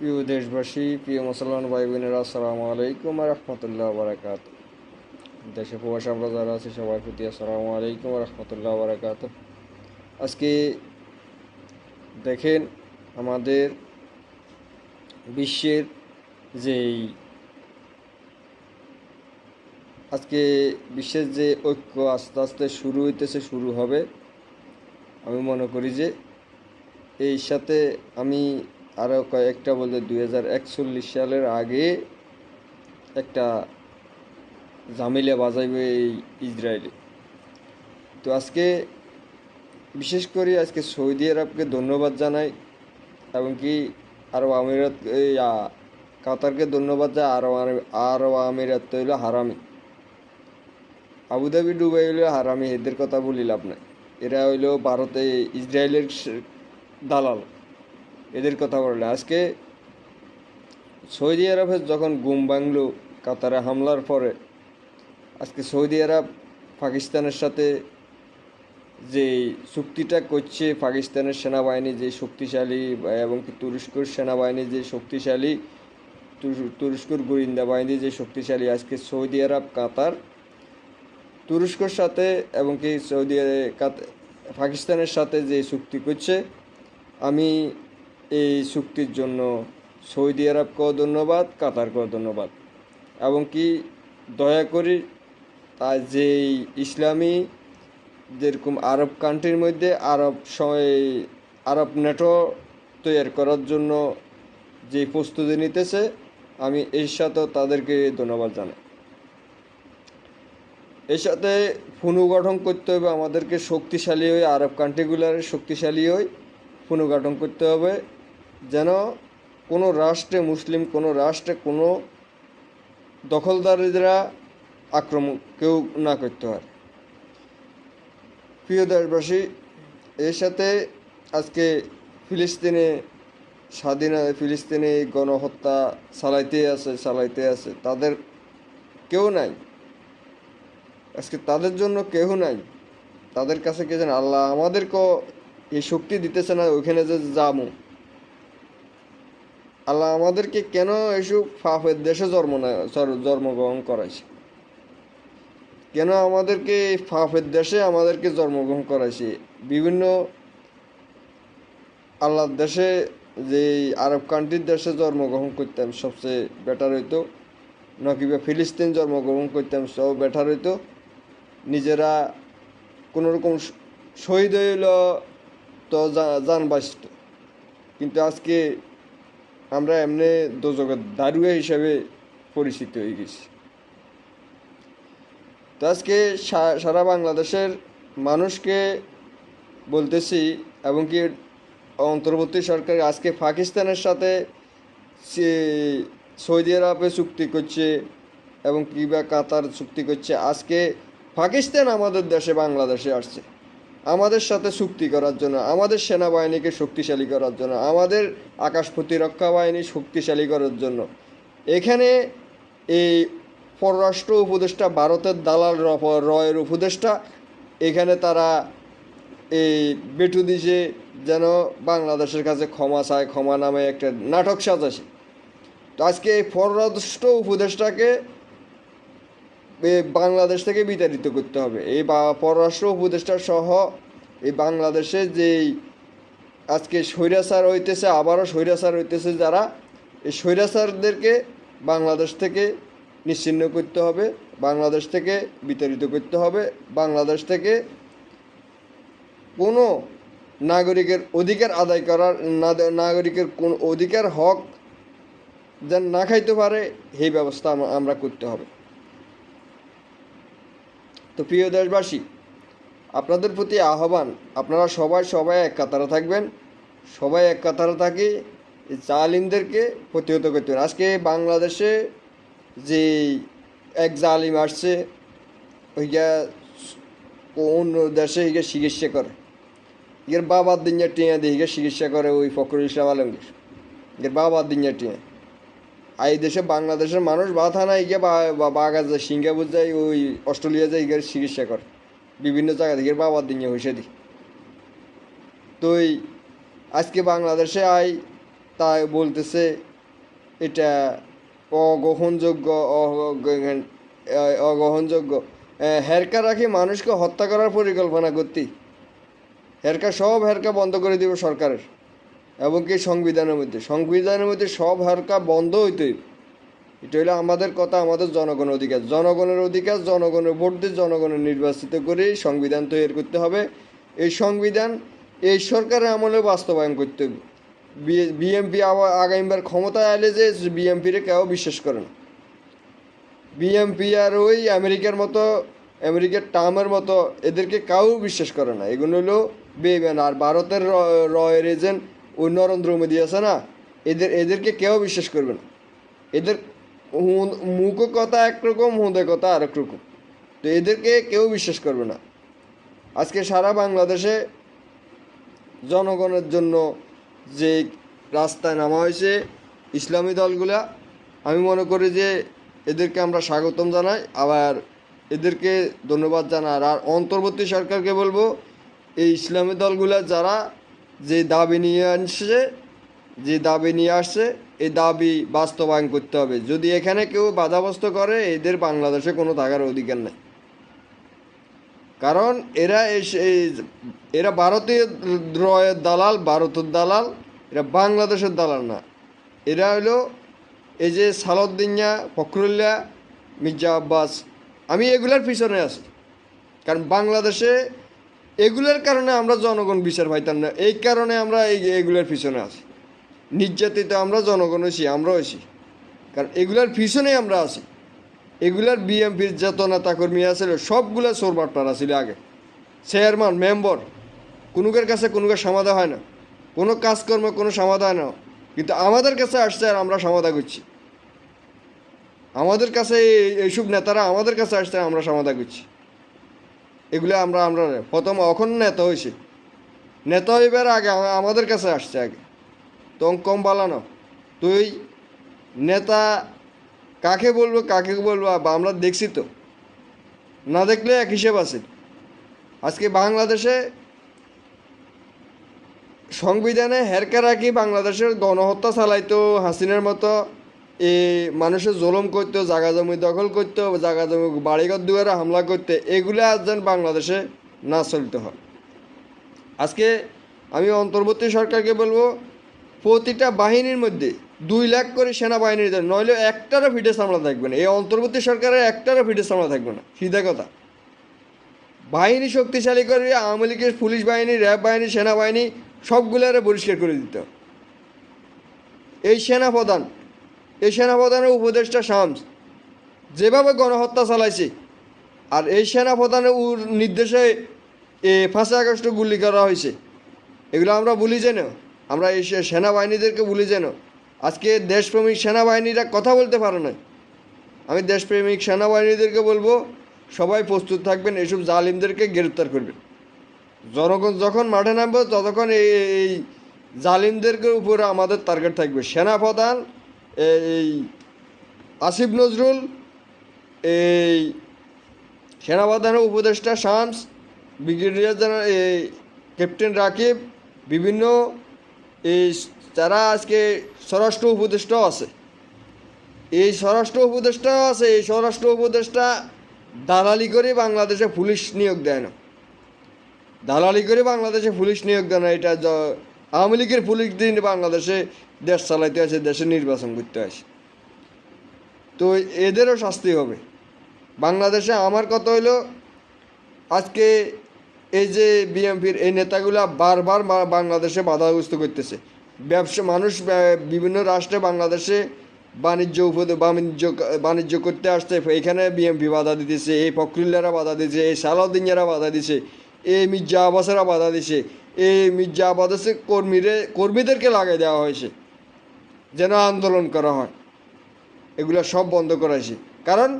প্রিয় দেশবাসী, প্রিয় মুসলমান ভাই বোনেরা, আসসালামু আলাইকুম রহমতুল্লাহ বারাকাত। দেশে প্রবাসী আমরা যারা আছি সবার প্রতি আসসালামু আলাইকুম রহমতুল্লাহ বারাকাত। আজকে দেখেন আমাদের বিশ্বের যেই আজকে বিশ্বের যে ঐক্য আস্তে আস্তে শুরু হইতেছে, শুরু হবে। আমি মনে করি যে এই সাথে আমি আরও কয়েকটা বলতে 2041 সালের আগে একটা ঝামেলা বাজাইবে এই ইসরায়েলে। তো আজকে বিশেষ করে আজকে সৌদি আরবকে ধন্যবাদ জানাই, এবং কি আরব আমিরাত কাতারকে ধন্যবাদ যায়। আরব আমিরাত তো হইলো হারামি, আবুধাবি দুবাই হইলো হারামি, এদের কথা বলি লাভ নাই। এরা হইলো ভারতে ইসরায়েলের দালাল, এদের কথা বললে আজকে সৌদি আরবের যখন ঘুম ভাঙলো কাতারে হামলার পরে, আজকে সৌদি আরব পাকিস্তানের সাথে যে চুক্তিটা করছে, পাকিস্তানের সেনাবাহিনী যে শক্তিশালী এবং কি তুরস্কর সেনাবাহিনী যে শক্তিশালী, তুরস্কর গোয়েন্দা বাহিনী যে শক্তিশালী, আজকে সৌদি আরব কাতার তুরস্কর সাথে এবং কি পাকিস্তানের সাথে যে চুক্তি করছে, আমি এই চুক্তির জন্য সৌদি আরবকেও ধন্যবাদ, কাতারকেও ধন্যবাদ। এবং কি দয়া করি তার যেই ইসলামী যেরকম আরব কান্ট্রির মধ্যে আরব নেটো তৈরি করার জন্য যে প্রস্তুতি নিতেছে, আমি এর সাথেও তাদেরকে ধন্যবাদ জানাই। এর সাথে পুনর্গঠন করতে হবে আমাদেরকে, শক্তিশালী হয়ে আরব কান্ট্রিগুলোর শক্তিশালী হয়ে পুনর্গঠন করতে হবে, যেন কোনো রাষ্ট্রে মুসলিম কোনো রাষ্ট্রে কোনো দখলদারীরা আক্রমণ কেউ না করতে পারে। প্রিয় দেশবাসী, এর সাথে আজকে ফিলিস্তিনে ফিলিস্তিনে গণহত্যা চালাইতে আছে, তাদের কেউ নাই, আজকে তাদের জন্য কেউ নাই। তাদের কাছে কে জানে, আল্লাহ আমাদেরকেও এই শক্তি দিতেছে না ওইখানে যে যাবো। আল্লাহ আমাদেরকে কেন এসব পাপের দেশে জন্মগ্রহণ করাইছে? কেন আমাদেরকে এই পাপের দেশে আমাদেরকে জন্মগ্রহণ করাইছে? বিভিন্ন আল্লাহর দেশে, যে আরব কান্ট্রির দেশে জন্মগ্রহণ করতাম সবচেয়ে বেটার হইতো, নকিবা ফিলিস্তিন জন্মগ্রহণ করতাম সব বেটার হইতো। নিজেরা কোনোরকম শহীদ হইল তো যান বাঁচত, কিন্তু আজকে আমরা এমনি দোজকের দারুয়া হিসাবে পরিচিত হয়ে গেছি। তো আজকে সারা বাংলাদেশের মানুষকে বলতেছি, এবং কি অন্তর্বর্তী সরকার আজকে পাকিস্তানের সাথে সৌদি আরবে চুক্তি করছে এবং কিবা কাতার চুক্তি করছে। আজকে পাকিস্তান আমাদের দেশে বাংলাদেশে আসছে আমাদের সাথে চুক্তি করার জন্য, আমাদের সেনাবাহিনীকে শক্তিশালী করার জন্য, আমাদের আকাশ প্রতিরক্ষা বাহিনী শক্তিশালী করার জন্য। এখানে এই পররাষ্ট্র উপদেষ্টা ভারতের দালাল রয়ের উপদেষ্টা, এখানে তারা এই বেটু দিছে যেন বাংলাদেশের কাছে ক্ষমা চায়, ক্ষমা নামে একটা নাটক সাজাছে। তো আজকে এই পররাষ্ট্র উপদেষ্টাকে বাংলাদেশ থেকে বিতাড়িত করতে হবে। এই পররাষ্ট্র উপদেষ্টা সহ এই বাংলাদেশে যেই আজকে স্বৈরাচার হইতেছে, আবারও স্বৈরাচার হইতেছে যারা, এই স্বৈরাচারদেরকে বাংলাদেশ থেকে নিশ্চিহ্ন করতে হবে, বাংলাদেশ থেকে বিতাড়িত করতে হবে। বাংলাদেশ থেকে কোনো নাগরিকের অধিকার আদায় করার, নাগরিকের কোন অধিকার হক যেন না খাইতে পারে, এই ব্যবস্থা আমরা করতে হবে। তো প্রিয় দেশবাসী, আপনাদের প্রতি আহ্বান, আপনারা সবাই এক কাতারে থাকবেন, সবাই এক কাতারে থাকি জালিমদেরকে প্রতিহত করতে হবে। আজকে বাংলাদেশে যে এক জালিম আসছে, ওইটা অন্য দেশে হিগে চিকিৎসা করে, এর বাবার দিনের টিয়া দিয়ে হিগে চিকিৎসা করে ওই ফখরুল ইসলাম আলমগীর, এর বাবার দিনের টিয়া। আর এই দেশে বাংলাদেশের মানুষ বাধা নাই গিয়ে বাগা যায়, সিঙ্গাপুর যায়, ওই অস্ট্রেলিয়া যায়, এর চিকিৎসা করে, বিভিন্ন জায়গা থেকে বাবার দিনে হয়েছে দি। তো আজকে বাংলাদেশে তাই বলতেছে এটা অগ্রহণযোগ্য অগ্রহণযোগ্য। হেরকা রাখি মানুষকে হত্যা করার পরিকল্পনা করতি, সব হেরকা বন্ধ করে দিব সরকারের, এবং কি সংবিধানের মধ্যে সব হেরকা বন্ধ হইতে হইবে। এটা হলো আমাদের কথা, আমাদের জনগণের অধিকার, জনগণের ভোট দিয়ে জনগণের নির্বাচিত করে সংবিধান তৈরি করতে হবে। এই সংবিধান এই সরকারের আমলে বাস্তবায়ন করতে হবে। বিএমপি আবার আগামীবার ক্ষমতায় আলে যে বিএমপিরে কেউ বিশ্বাস করে না। বিএমপি আর ওই আমেরিকার ট্রাম্পের মতো এদেরকে কেউ বিশ্বাস করে না। এগুলো হলো বেইমান। আর ভারতের রয়ের এজেন্ট ওই নরেন্দ্র মোদী আছে না, এদেরকে কেউ বিশ্বাস করবে না। এদের মুখ কথা একরকম, হুঁদে কথা আরেক রকম। তো এদেরকে কেউ বিশ্বাস করবে না। আজকে সারা বাংলাদেশে জনগণের জন্য যে রাস্তায় নামা হয়েছে ইসলামী দলগুলা, আমি মনে করি যে এদেরকে আমরা স্বাগতম জানাই, আবার এদেরকে ধন্যবাদ জানাই। আর অন্তর্বর্তী সরকারকে বলবো, এই ইসলামী দলগুলা যারা যে দাবি নিয়ে আসছে এই দাবি বাস্তবায়ন করতে হবে। যদি এখানে কেউ বাধাগ্রস্ত করে, এদের বাংলাদেশে কোনো থাকার অধিকার নেই। কারণ এরা ভারতীয় রয়ের দালাল, ভারতের দালাল, এরা বাংলাদেশের দালাল না। এরা হলো এই যে সালাউদ্দিনিয়া, ফখরুল্লাহ, মির্জা আব্বাস, আমি এগুলার পিছনে আছি। কারণ বাংলাদেশে এগুলোর কারণে আমরা জনগণ বিচার পাইতাম না, এই কারণে আমরা এগুলোর পিছনে আছি। নির্যাতিত আমরা জনগণ হয়েছি, আমরা হয়েছি, কারণ এগুলার পিছনেই আমরা আছি। এগুলার বিএমপির যত নেতাকর্মী আছিল সবগুলো চোরবাটপার আছিল আগে, চেয়ারম্যান, মেম্বার, কোনোকের কাছে কোনোকে সমাধা হয় না, কোনো কাজকর্ম কোনো সমাধান না। কিন্তু আমাদের কাছে আসছে আর আমরা সমাধা করছি। আমাদের কাছে এইসব নেতারা আমাদের কাছে আসছে, আমরা সমাধা করছি। এগুলো আমরা প্রথম এখন নেতা হয়েছে, নেতা হইবার আগে আমাদের কাছে আসছে আগে। তো কম বালানো তুই নেতা কাকে বলবো বা আমরা দেখছি তো, না দেখলে এক হিসেব আছে। আজকে বাংলাদেশে সংবিধানে হেরকা রাখি বাংলাদেশের গণহত্যা চালাইতো, হাসিনার মতো মানুষের জুলুম করতো, জাগা জমি দখল করতো, জাগা জমি বাড়িঘর দুয়ারে হামলা করতে, এগুলো আজ যেন বাংলাদেশে না চলতে হয়। আজকে আমি অন্তর্বর্তী সরকারকে বলবো, প্রতিটা বাহিনীর মধ্যে 2 লাখ করে সেনাবাহিনীর দেন, নইলে একটারও ফিটে সামলা থাকবে না। এই অন্তর্বর্তী সরকারের একটারও ফিটে সামলা থাকবে না, সিধা কথা। বাহিনী শক্তিশালী করে আওয়ামী লীগের পুলিশ বাহিনী, র্যাব বাহিনী, সেনাবাহিনী সবগুলোরে পরিষ্কার করে দিতে। এই সেনাপ্রধানের উপদেষ্টা শামস যেভাবে গণহত্যা চালাইছে, আর এই সেনাপ্রধানের নির্দেশে 5 আগস্ট গুলি করা হয়েছে, এগুলো আমরা ভুলি যেন, আমরা এই সেনাবাহিনীদেরকে ভুলি যেন। আজকে দেশপ্রেমিক সেনাবাহিনীরা কথা বলতে পারে না। আমি দেশপ্রেমিক সেনাবাহিনীদেরকে বলবো, সবাই প্রস্তুত থাকবেন, এইসব জালিমদেরকে গ্রেপ্তার করবেন। জনগণ যখন মাঠে নামবে ততক্ষণ এই জালিমদেরকে উপরে আমাদের টার্গেট থাকবে। সেনাপ্রধান এই আসিফ নজরুল, এই সেনাপ্রধানের উপদেষ্টা Shams, brigadier general captain Rakib, বিভিন্ন এই যারা আজকে স্বরাষ্ট্র উপদেষ্টাও আছে, এই স্বরাষ্ট্র উপদেষ্টা দালালি করে বাংলাদেশে পুলিশ নিয়োগ দেয় না, এটা আওয়ামী লীগের পুলিশ দিন বাংলাদেশে দেশ চালাইতে আছে, দেশে নির্বাচন করতে আছে। তো এদেরও শাস্তি হবে বাংলাদেশে। আমার কথা হইল, আজকে এই যে বিএনপির এই নেতাগুলা বারবার বাংলাদেশে করতেছে। মানুষ বিভিন্ন রাষ্ট্রে বাংলাদেশে বাণিজ্য করতে আসছে, এখানে বিএনপি বাধা দিতেছে, এই ফখরুল্লাহরা বাধা দিচ্ছে, এই সালাউদ্দিনিয়ারা বাধা দিছে, এই মির্জা আব্বাসেরা বাধা দিছে, এই মির্জা আব্বাসের কর্মীদেরকে লাগাই দেওয়া হয়েছে যেন আন্দোলন করা হয়। এগুলো সব বন্ধ করাইছে। কারণ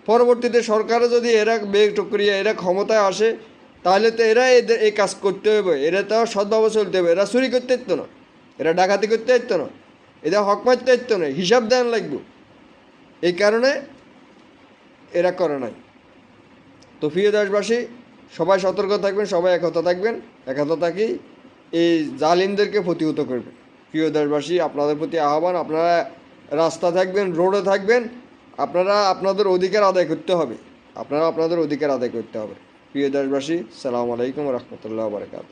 পরবর্তীতে সরকারে যদি এরা বেটকরিয়া এরা ক্ষমতায় আসে, তাহলে তো এদের এই কাজ করতে হবে, এরা তো সৎভাবে চলতে হবে। এরা চুরি করতে পারতো না, এরা ডাকাতি করতে পারতো না, এরা হক মারতে পারতো না, হিসাব দেন লাগবে। এই কারণে এরা করে নাই। তো প্রিয় দেশবাসী, সবাই সতর্ক থাকবেন, সবাই একতা থাকবেন, একতা থাকি এই জালিমদেরকে প্রতিহত করবেন। প্রিয় দেশবাসী, আপনাদের প্রতি আহ্বান, আপনারা রাস্তা থাকবেন, রোডে থাকবেন, আপনারা আপনাদের অধিকার আদায় করতে হবে, আপনারা আপনাদের অধিকার আদায় করতে হবে। প্রিয় দেশবাসী, সালামু আলাইকুম রহমতুল্লাহ বারকাত।